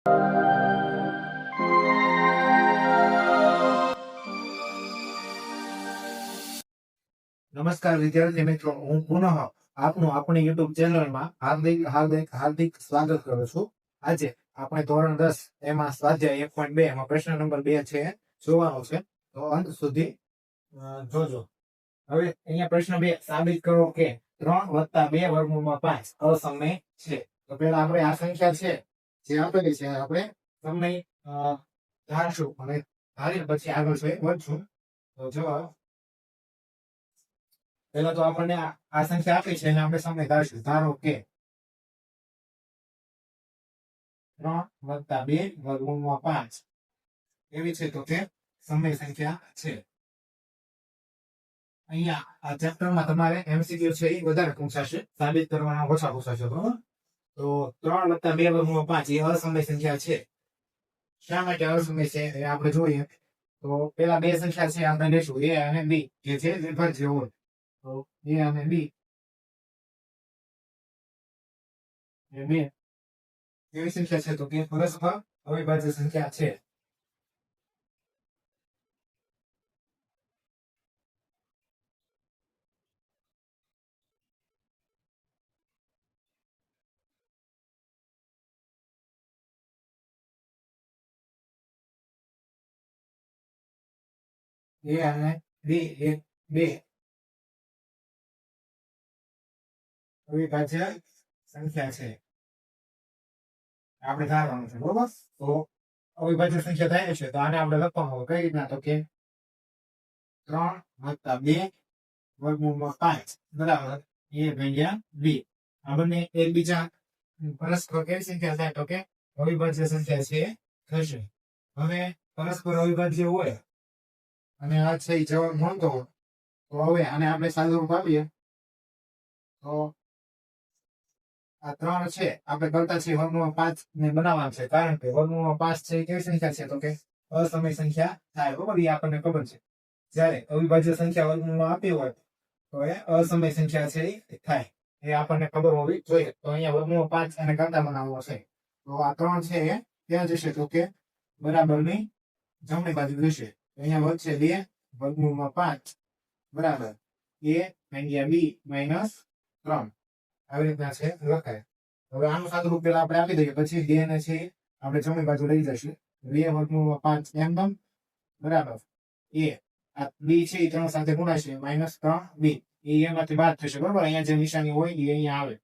નમસ્કાર વિદ્યાર્થી મિત્રો, હું પુનઃ આપનું આપણી યુટ્યુબ ચેનલમાં હાર્દિક હાર્દિક હાર્દિક સ્વાગત કરું છું. આજે આપણે ધોરણ 10 એમાં સ્વાધ્યાય 1.2 એમાં પ્રશ્ન નંબર 2 છે જોવાનો છે, તો અંત સુધી જોજો. હવે અહીંયા પ્રશ્ન 2, સાબિત કરો કે 3 + 2 વર્ગમૂળમાં 5 અસમય છે. તો પેલા આપણે આ સંખ્યા છે જે આપેલી છે આપણે સમય ધારશું અને ધારી પછી આગળ વધશું. તો જો પેલા તો આપણને આ સંખ્યા આપી છે એને આપણે સમય ધારશું. ધારો કે 3 + 2 વર્ગમૂળમાં 5 એવી છે, તો તે સમય સંખ્યા છે. અહીંયા આ ચેપ્ટરમાં તમારે MCQ છે એ વધારે પૂછાશે, સાબિત કરવાના ઓછા પૂછાશે. બરોબર, તો 3 + 2 વર્ગમૂળમાં 5 એ અસમય સંખ્યા છે. શા માટે અસમય છે એ આપણે જોઈએ. તો પેલા બે સંખ્યા છે આપણે લેશું a અને b, જે છે વિભાજ્ય હોય. તો a અને b એ બે એવી સંખ્યા છે, તો તે પરસ્પર અવિભાજ્ય સંખ્યા છે. a અને b એ બે અવિભાજ્ય સંખ્યા છે, આપણે ધારવાનું છે. બરોબર, તો અવિભાજ્ય સંખ્યા થાય છે, તો આને આપણે લખવાનું હોય કઈ રીતના, તો કે 3 + 2 વર્ગમૂળમાં 5 બરાબર a / b. આ બંને એકબીજા પરસ્પર કેવી સંખ્યા થાય, તો કે અવિભાજ્ય સંખ્યા છે થશે. હવે પરસ્પર અવિભાજ્ય હોય અને આ છે જવાબ મળતો હોય, તો હવે આને આપણે સાદુરૂપ આપીએ. તો આ 3 છે આપણે કરતા છીએ વર્ગમૂળમાં 5 ને બનાવવાનું છે, કારણ કે વર્ગમૂળમાં 5 છે એ કેવી સંખ્યા છે, તો કે અસમય સંખ્યા થાય. બરોબર, એ આપણને ખબર છે. જ્યારે અવિભાજ્ય સંખ્યા વર્ગમૂળમાં આપી હોય તો એ અસમય સંખ્યા છે એ થાય, એ આપણને ખબર હોવી જોઈએ. તો અહીંયા વર્ગમૂળમાં 5 અને કરતા બનાવવો છે, તો આ 3 છે એ ક્યાં જશે, તો કે બરાબરની જમણી બાજુ જશે. અહીંયા વધશે 2 વર્ગમૂળમાં 5 બરાબર a / b - 3. આવી રીતના છે લખાય. હવે આનું સાદુરૂપ પેલા આપણે આપી દઈએ, પછી 2 ને છે આપણે જમણી બાજુ લઈ જશું. 2 વર્ગમૂળમાં 5 એમ બરાબર a આ b છે એ 3 સાથે ગુણાશે -3b, એ એમાંથી બાદ થશે. બરોબર, અહીંયા જે નિશાની હોય એ અહીંયા આવે,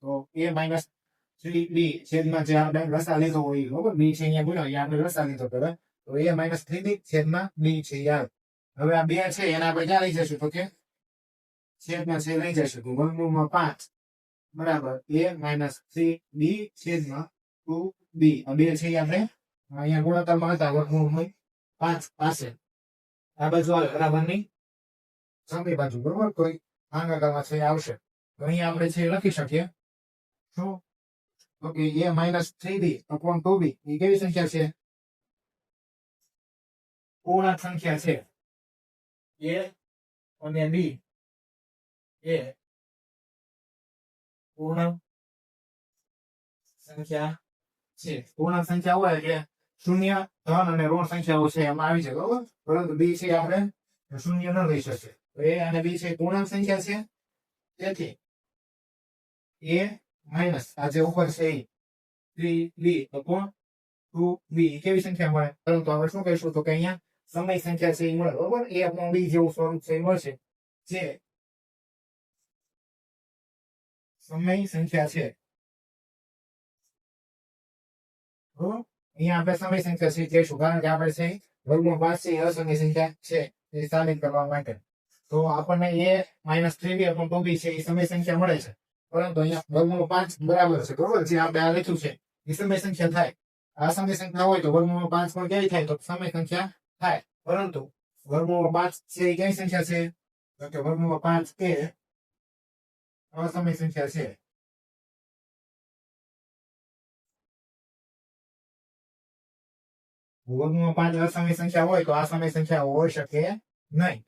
તો a - 3b છેદમાં જે આપણે રસા લીધો હોય, બરોબર, b છે અહીંયા ગુણ્યો, એ આપણે રસા લીધો પેલા, તો a - 3b છેદમાં b છે એ આવે. હવે આ 2 છે એને આપણે ક્યાં લઈ જશું, તો કે છેદમાં છે લઈ જશું. તો વર્ગમૂળમાં 5 બરાબર a - 3b છેદમાં 2b. આ 2 છે આપણે અહીંયા ગુણાકારમાં હતા વર્ગમૂળમાં 5 પાસે, આ બાજુ આવે બરાબરની જમણી બાજુ. બરોબર, કોઈ ભાગાકારમાં છે આવશે. તો અહીંયા આપણે છે લખી શકીએ શું, તો કે a - 3b / 2b એ કેવી સંખ્યા છે, પૂર્ણાંક સંખ્યા છે. a અને b એ પૂર્ણાંક સંખ્યા છે. પૂર્ણાંક સંખ્યા હોય એટલે શૂન્ય, ધન અને ઋણ સંખ્યાઓ છે એમાં આવી જાય. બરોબર, પરંતુ b છે આપણે શૂન્ય ન લઈ શકીએ. તો a અને b છે પૂર્ણાંક સંખ્યા છે, તેથી a - આ જે ઉપર છે એ 3b / 2b કેવી સંખ્યા મળે, પરંતુ આપણે શું કહીશું, તો કે અહીંયા સમય સંખ્યા છે એ મળે. બરોબર, a / b જેવું સ્વરૂપ છે એ મળશે, જે સમય સંખ્યા છે. અહીંયા આપણે સમય સંખ્યા છે કહીશું, કારણ કે આપણે છે વર્ગમૂળ 5 છે અસમય સંખ્યા છે એ સાબિત કરવા માટે. તો આપણને a - 3b / 2b છે એ સમય સંખ્યા મળે છે, પરંતુ અહીંયા વર્ગમૂળ 5 બરાબર છે. બરોબર, જે આપણે આ લખ્યું છે એ સમય સંખ્યા થાય. આ સમય સંખ્યા હોય તો વર્ગમૂળ 5 પણ કેવી થાય, તો સમય સંખ્યા થાય. પરંતુ વર્ગમૂળ 5 છે એ કેવી સંખ્યા છે, તો કે વર્ગમૂળ 5 એ અસમય સંખ્યા છે. વર્ગમૂળ 5 અસમય સંખ્યા હોય તો આ સમય સંખ્યા હોઈ શકે નહીં.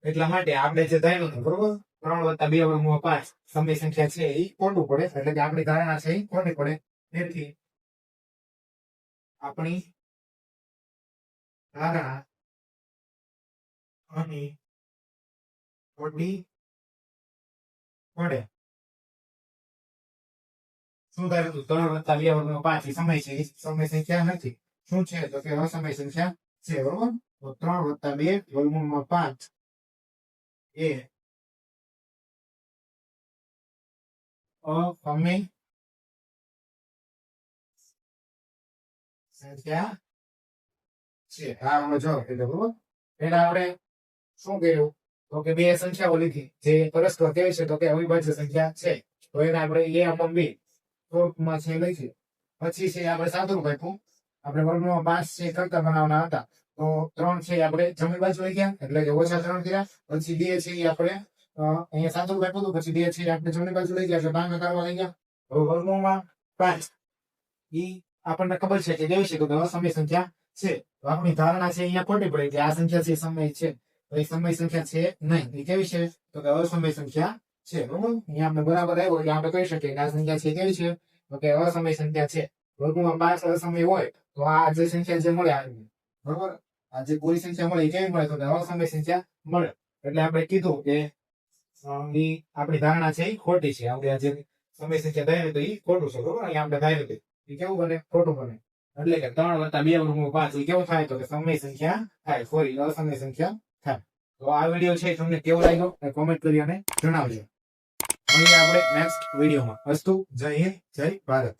એટલા માટે આપણે જે ધાર્યું હતું, બરોબર, 3 + 2 વર્ગમૂળ 5 સમય સંખ્યા છે એ ખોટું પડે, એટલે કે આપણી ધારણા છે એ ખોટી પડે. તેથી આપણી ધારણા અને ખોટી પડે. શું થાય હતું? 3 વત્તા 2 વર્ગનો 5 સમય છે. એ સમય સંખ્યા નથી. શું છે? તો કે અસમય સંખ્યા છે. બરોબર? તો 3 વત્તા 2 વર્ગમૂળમાં 5 એ અસમય સંખ્યા છે. હા, હવે જો એટલે બરોબર. એના આપણે શું કર્યું? તો કે બે સંખ્યાઓ લીધી જે પરસ્પર કેવી છે? તો કે અવિભાજ્ય સંખ્યા છે. તો એને આપણે a upon b સ્વરૂપમાં છે લખીએ. પછી છે આપણે સાદુરૂપ આપ્યું. આપણે વર્ગમાં 5 છે કરતા બનાવવાના હતા. તો 3 છે આપણે જમણી બાજુ લઈ ગયા એટલે કે -3 કર્યા. પછી 2 છે એ આપણે અહીંયા સાદુરૂપ આપ્યું હતું. પછી 2 છે આપણે જમણી બાજુ લઈ ગયા એટલે ભાગ કરવા લઈ ગયા. હવે વર્ગમાં 5 ઈ આપણને ખબર છે કે કેવી છે? તો અસમય સંખ્યા છે. તો આપણી ધારણા છે અહીંયા ખોટી પડી કે આ સંખ્યા છે સમય છે. તો એ સમય સંખ્યા છે નહીં. એ કેવી છે? તો કે અસમય સંખ્યા છે. બરોબર? અહીંયા આપણે બરાબર આવ્યો એટલે આપણે કહી શકીએ કે આ સંખ્યા છે કેવી છે? તો કે અસમય સંખ્યા છે. વર્ગમાં 5 અસમય હોય તો આ જે સંખ્યા જે મળે બરોબર, આ જે પૂરી સંખ્યા મળે એ કેવી મળે? તો કે અસમય સંખ્યા મળે. એટલે આપણે કીધું કે આપણી ધારણા છે એ ખોટી છે. આપણે આ જે સમય સંખ્યા ધારી તો એ ખોટું છે. બરોબર? અહીંયા આપણે ધાર્યું હતું એ કેવું બને? ખોટું બને. એટલે કે 3 વત્તા 2 વર્ગમૂળ 5 એ કેવું થાય? તો કે સમય સંખ્યા થાય. સોરી, અસમય સંખ્યા થાય. તો આ વિડીયો છે તમને કેવો લાગ્યો એ કોમેન્ટ કરી અને જણાવજો. મળીએ આપણે નેક્સ્ટ વિડીયોમાં. અસ્તુ. જય હિન્દ, જય ભારત.